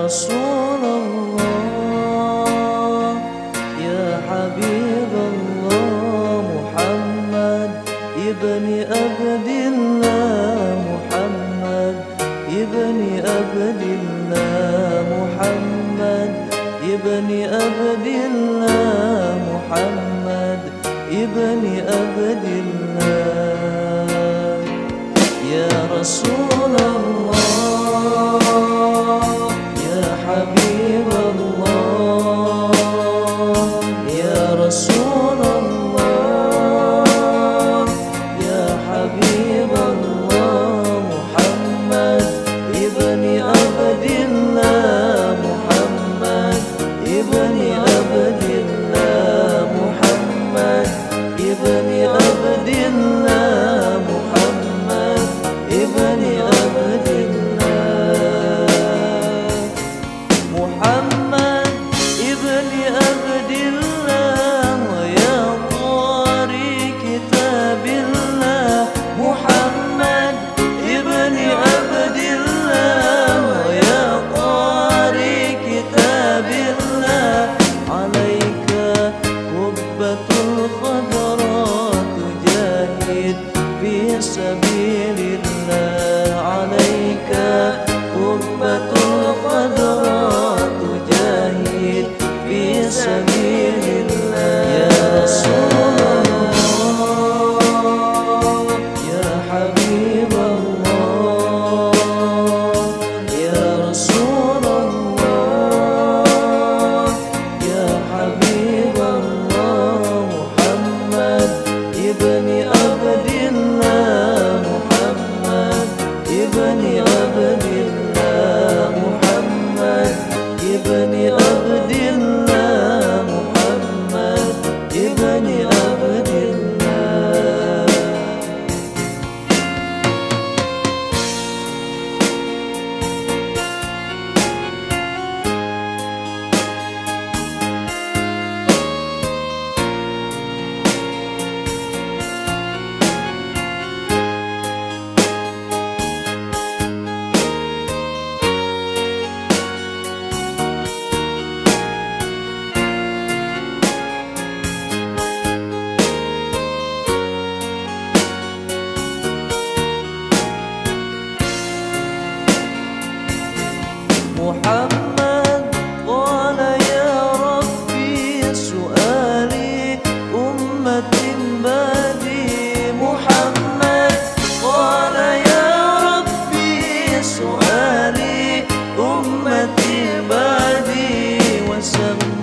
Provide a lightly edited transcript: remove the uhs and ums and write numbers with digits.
رسول الله يا حبيب الله محمد ابن عبد الله محمد ابن عبد الله محمد ابن عبد الله محمد ابن عبد الله يا رسول الله يا حبيب الله يا رسول الله يا حبيب الله محمد ابن عبد الله محمد ابن عبد الله محمد ابن عبد الله محمد ابن عبد الله محمد ابن عبد الله ويا قاري كتاب الله محمد ابن عبد الله ويا قاري كتاب الله عليك قبة الخضراء تجاهد في سبيل الله عليك قبة الخضراء تجاهد في سبيل الله يا رسول الله يا حبيب الله يا رسول الله يا حبيب الله محمد ابن عبد الله محمد ابن عبد الله محمد ابن عبد الله محمد ابن عبد الله محمد قال يا ربي سؤالي أمة بعدي محمد قال يا ربي سؤالي أمتي بعدي وسمي